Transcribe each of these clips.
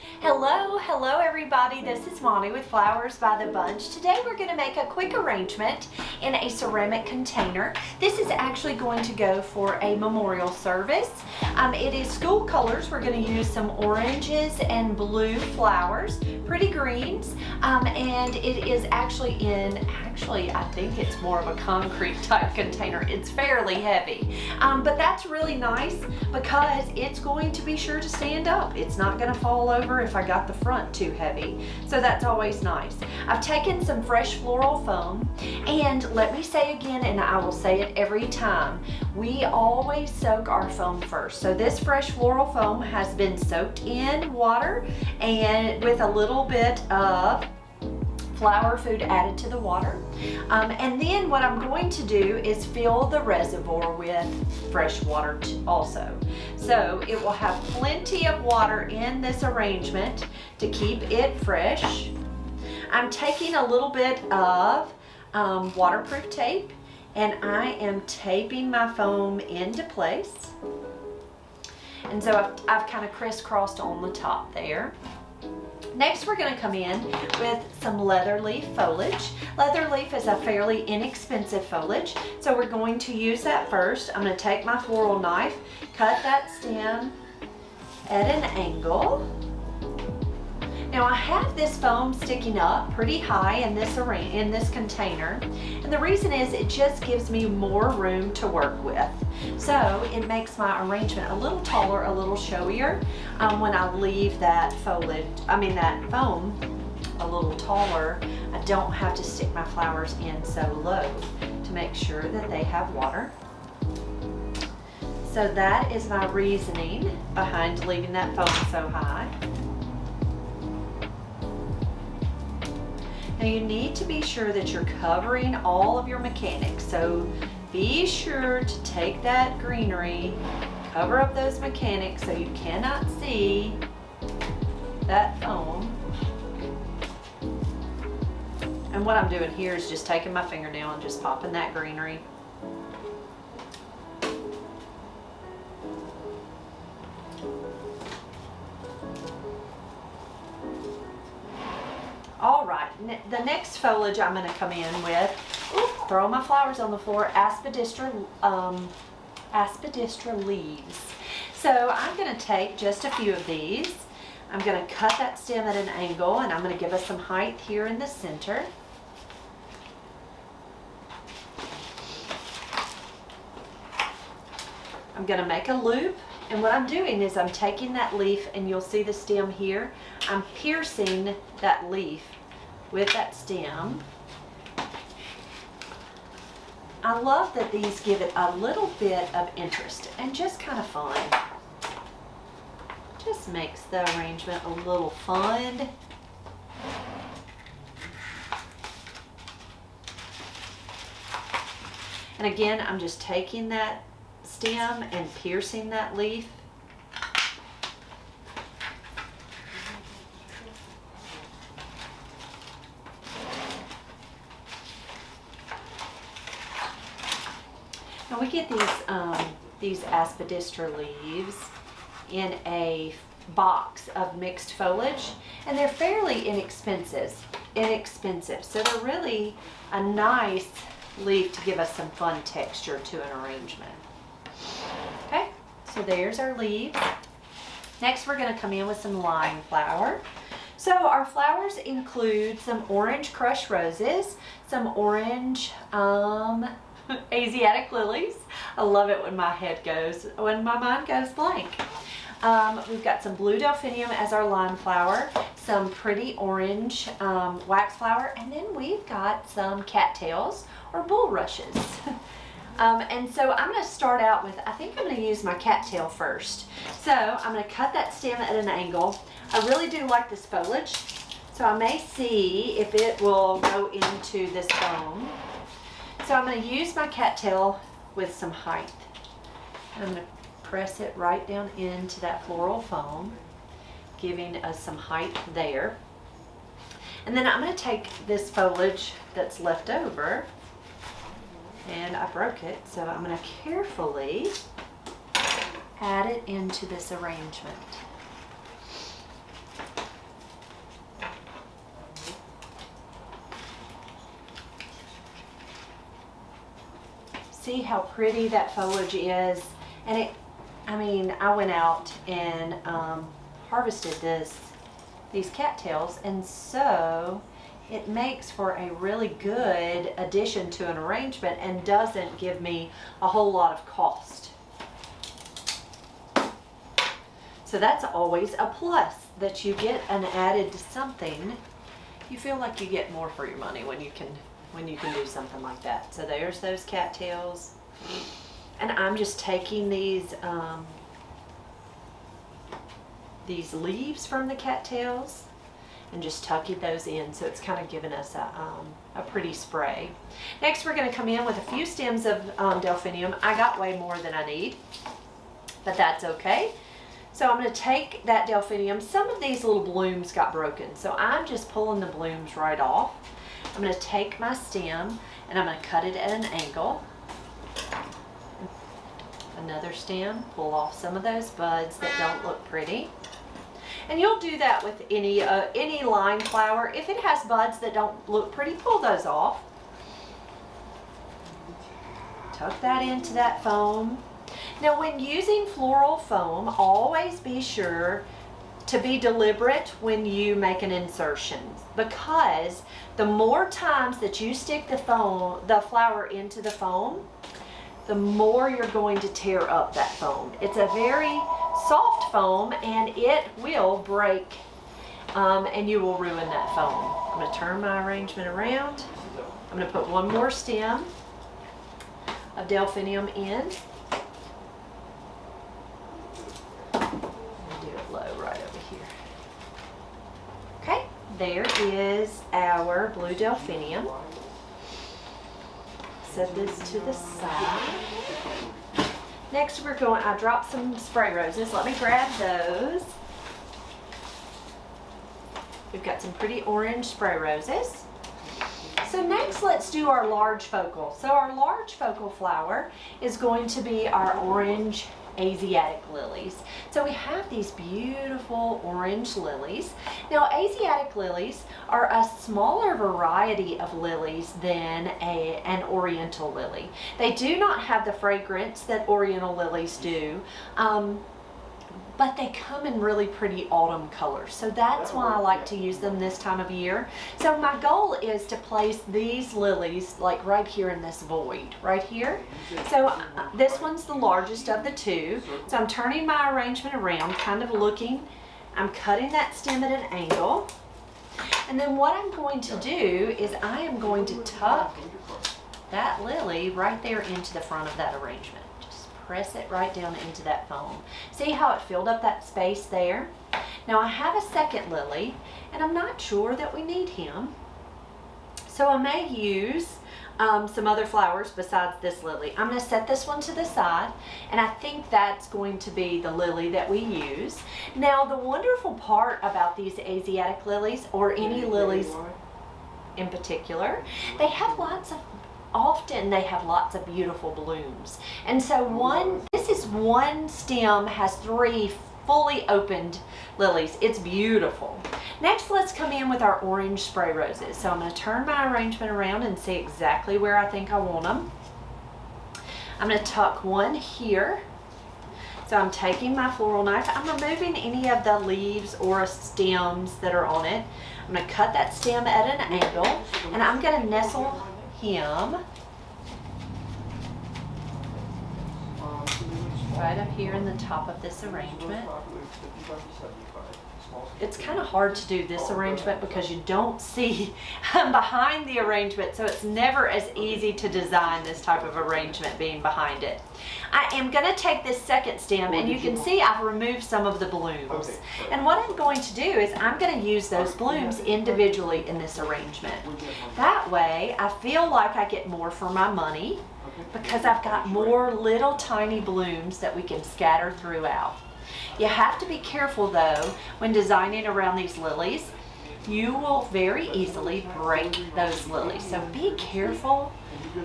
Hello everybody, this is Monty with Flowers by the Bunch. Today we're going to make a quick arrangement in a ceramic container. This is actually going to go for a memorial service. It is school colors. We're going to use some oranges and blue flowers, pretty greens, and it is actually I think it's more of a concrete type container. It's fairly heavy, but that's really nice because it's going to be sure to stand up. It's not going to fall over if I got the front too heavy, so that's always nice. I've taken some fresh floral foam, and let me say again, and I will say it every time, we always soak our foam first. So this fresh floral foam has been soaked in water and with a little bit of flower food added to the water. And then what I'm going to do is fill the reservoir with fresh water also. So it will have plenty of water in this arrangement to keep it fresh. I'm taking a little bit of waterproof tape, and I am taping my foam into place. And so I've kind of crisscrossed on the top there. Next, we're going to come in with some leather leaf foliage. Leather leaf is a fairly inexpensive foliage, so we're going to use that first. I'm going to take my floral knife, cut that stem at an angle. Now I have this foam sticking up pretty high in this container, and the reason is it just gives me more room to work with. So it makes my arrangement a little taller, a little showier when I leave that foam a little taller. I don't have to stick my flowers in so low to make sure that they have water. So that is my reasoning behind leaving that foam so high. Now you need to be sure that you're covering all of your mechanics. So be sure to take that greenery, cover up those mechanics so you cannot see that foam. And what I'm doing here is just taking my fingernail and just popping that greenery. All right, the next foliage I'm going to come in with, throw my flowers on the floor, aspidistra leaves. So I'm going to take just a few of these. I'm going to cut that stem at an angle, and I'm going to give us some height here in the center. I'm going to make a loop, and what I'm doing is I'm taking that leaf, and you'll see the stem here. I'm piercing that leaf with that stem. I love that these give it a little bit of interest and just kind of fun. Just makes the arrangement a little fun. And again, I'm just taking that stem and piercing that leaf. Now we get these aspidistra leaves in a box of mixed foliage, and they're fairly inexpensive. So they're really a nice leaf to give us some fun texture to an arrangement. Okay, so there's our leaves. Next we're going to come in with some lime flower. So our flowers include some orange crushed roses, some orange Asiatic lilies. I love it when my mind goes blank. We've got some blue delphinium as our lime flower, some pretty orange wax flower, and then we've got some cattails or bulrushes. And so I'm going to start out with, I think I'm going to use my cattail first. So I'm going to cut that stem at an angle. I really do like this foliage, so I may see if it will go into this foam. So I'm going to use my cattail with some height. I'm going to press it right down into that floral foam, giving us some height there. And then I'm going to take this foliage that's left over, and I broke it, so I'm going to carefully add it into this arrangement. See how pretty that foliage is? And I went out and harvested these cattails, and so it makes for a really good addition to an arrangement and doesn't give me a whole lot of cost. So that's always a plus, that you get an added something. You feel like you get more for your money when you can do something like that. So there's those cattails. And I'm just taking these leaves from the cattails and just tucking those in, so it's kind of giving us a pretty spray. Next, we're going to come in with a few stems of delphinium. I got way more than I need, but that's okay. So I'm going to take that delphinium. Some of these little blooms got broken, so I'm just pulling the blooms right off. I'm going to take my stem and I'm going to cut it at an angle. Another stem, pull off some of those buds that don't look pretty. And you'll do that with any line flower. If it has buds that don't look pretty, pull those off. Tuck that into that foam. Now, when using floral foam, always be sure to be deliberate when you make an insertion, because the more times that you stick the flower into the foam, the more you're going to tear up that foam. It's a very soft foam and it will break and you will ruin that foam. I'm going to turn my arrangement around. I'm going to put one more stem of delphinium in. Do it low right over here. Okay, there is our blue delphinium. Set this to the side. Next I dropped some spray roses. Let me grab those. We've got some pretty orange spray roses. So next, let's do our large focal. So our large focal flower is going to be our orange Asiatic lilies. So we have these beautiful orange lilies. Now, Asiatic lilies are a smaller variety of lilies than an oriental lily. They do not have the fragrance that oriental lilies do, but they come in really pretty autumn colors. So that's why I like to use them this time of year. So my goal is to place these lilies like right here in this void, right here. So this one's the largest of the two. So I'm turning my arrangement around, kind of looking. I'm cutting that stem at an angle. And then what I'm going to do is I am going to tuck that lily right there into the front of that arrangement. Press it right down into that foam. See how it filled up that space there? Now I have a second lily, and I'm not sure that we need him. So I may use some other flowers besides this lily. I'm going to set this one to the side, and I think that's going to be the lily that we use. Now, the wonderful part about these Asiatic lilies, or any lilies in particular, they have often they have lots of beautiful blooms. And so one stem has 3 fully opened lilies. It's beautiful. Next, let's come in with our orange spray roses. So I'm going to turn my arrangement around and see exactly where I think I want them. I'm going to tuck one here. So I'm taking my floral knife. I'm removing any of the leaves or stems that are on it. I'm going to cut that stem at an angle, and I'm going to nestle him right up here in the top of this arrangement. It's kind of hard to do this arrangement because you don't see behind the arrangement, so it's never as easy to design this type of arrangement being behind it. I am going to take this second stem, and you can see I've removed some of the blooms. And what I'm going to do is I'm going to use those blooms individually in this arrangement. That way I feel like I get more for my money because I've got more little tiny blooms that we can scatter throughout. You have to be careful though when designing around these lilies. You will very easily break those lilies. So be careful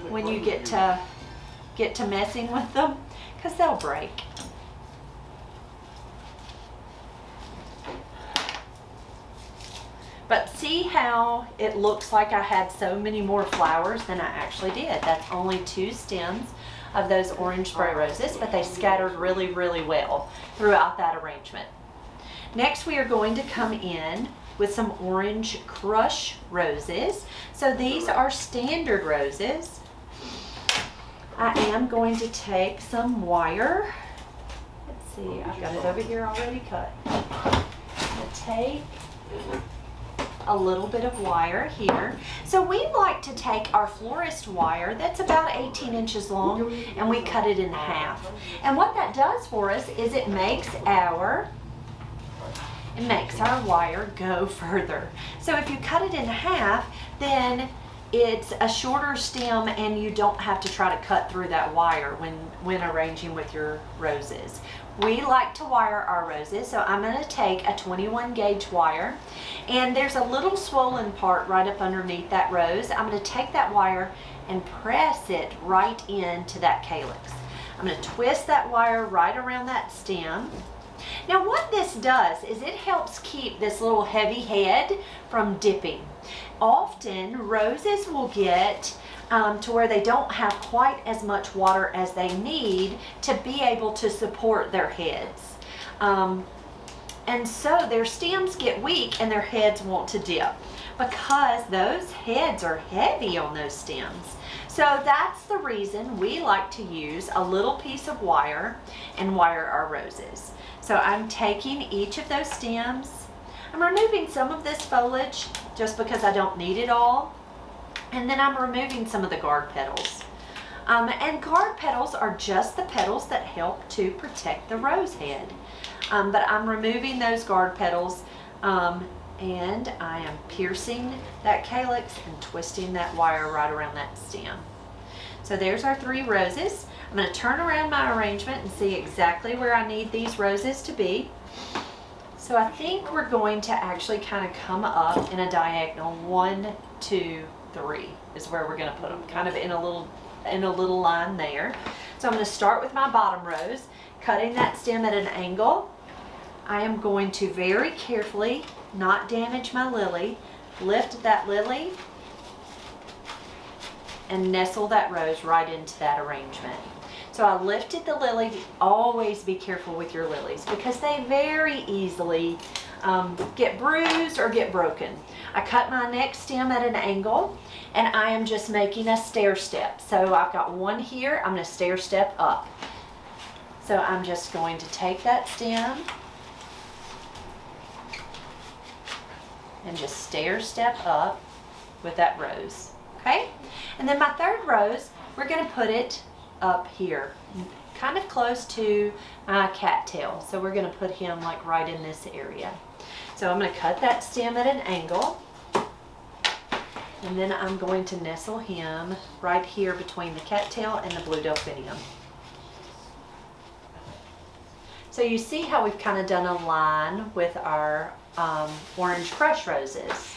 when you get to messing with them, because they'll break. But see how it looks like I had so many more flowers than I actually did. That's only 2 stems of those orange spray roses, but they scattered really, really well throughout that arrangement. Next, we are going to come in with some orange crush roses. So these are standard roses. I am going to take some wire. Let's see, I've got it over here already cut. I'm going to take a little bit of wire here. So we like to take our florist wire that's about 18 inches long and we cut it in half. And what that does for us is it makes our wire go further. So if you cut it in half, then it's a shorter stem and you don't have to try to cut through that wire when arranging with your roses. We like to wire our roses, so I'm going to take a 21 gauge wire, and there's a little swollen part right up underneath that rose. I'm going to take that wire and press it right into that calyx. I'm going to twist that wire right around that stem. Now what this does is it helps keep this little heavy head from dipping. Often roses will get to where they don't have quite as much water as they need to be able to support their heads. And so their stems get weak and their heads want to dip because those heads are heavy on those stems. So that's the reason we like to use a little piece of wire and wire our roses. So I'm taking each of those stems. I'm removing some of this foliage just because I don't need it all. And then I'm removing some of the guard petals. And guard petals are just the petals that help to protect the rose head. But I'm removing those guard petals and I am piercing that calyx and twisting that wire right around that stem. So there's our 3 roses. I'm going to turn around my arrangement and see exactly where I need these roses to be. So I think we're going to actually kind of come up in a diagonal. 1, 2, 3 is where we're going to put them, kind of in a little line there. So I'm going to start with my bottom rose, cutting that stem at an angle. I am going to very carefully not damage my lily, lift that lily, and nestle that rose right into that arrangement. So I lifted the lily. Always be careful with your lilies because they very easily get bruised or get broken. I cut my next stem at an angle and I am just making a stair step. So I've got one here, I'm going to stair step up. So I'm just going to take that stem and just stair step up with that rose. Okay? And then my 3rd rose, we're going to put it up here, kind of close to my cattail. So we're going to put him like right in this area. So I'm going to cut that stem at an angle. And then I'm going to nestle him right here between the cattail and the blue delphinium. So you see how we've kind of done a line with our orange crush roses.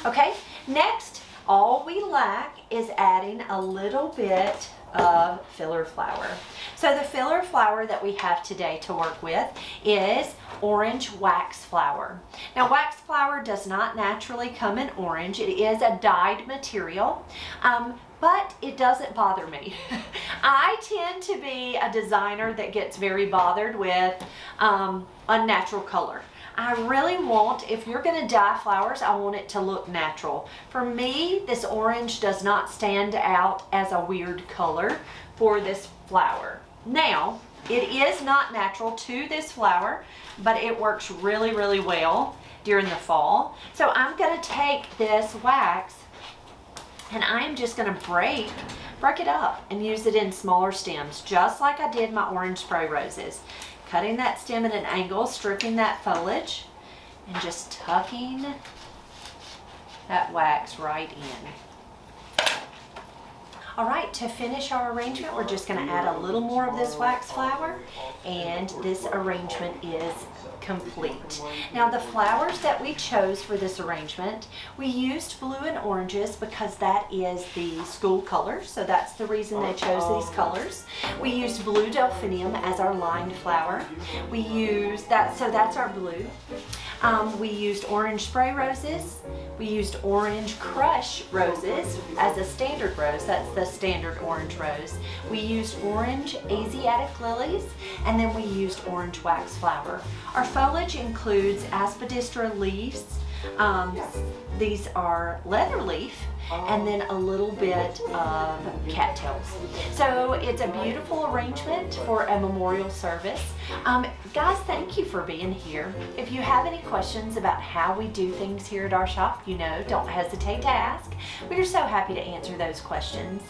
Okay, next, all we lack is adding a little bit of filler flower. So the filler flower that we have today to work with is orange wax flower. Now wax flower does not naturally come in orange. It is a dyed material, but it doesn't bother me. I tend to be a designer that gets very bothered with unnatural color. I really want, if you're going to dye flowers, I want it to look natural. For me, this orange does not stand out as a weird color for this flower. Now, it is not natural to this flower, but it works really, really well during the fall. So I'm going to take this wax and I am just going to break it up and use it in smaller stems, just like I did my orange spray roses. Cutting that stem at an angle, stripping that foliage, and just tucking that wax right in. All right, to finish our arrangement, we're just going to add a little more of this wax flower, and this arrangement is complete. Now the flowers that we chose for this arrangement, we used blue and oranges because that is the school color, so that's the reason they chose these colors. We used blue delphinium as our lined flower. We used that, so that's our blue. We used orange spray roses. We used orange crush roses as a standard rose. That's the standard orange rose. We used orange Asiatic lilies, and then we used orange wax flower. Our foliage includes aspidistra leaves. These are leather leaf, and then a little bit of cattails. So it's a beautiful arrangement for a memorial service. Guys, thank you for being here. If you have any questions about how we do things here at our shop, don't hesitate to ask. We're so happy to answer those questions.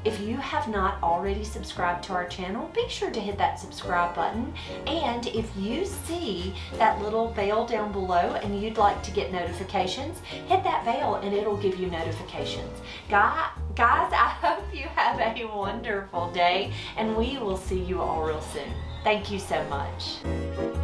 If you have not already subscribed to our channel, be sure to hit that subscribe button. And if you see that little bell down below and you'd like to get notifications, hit that bell and it'll give you notifications. Guys, I hope you have a wonderful day, and we will see you all real soon. Thank you so much.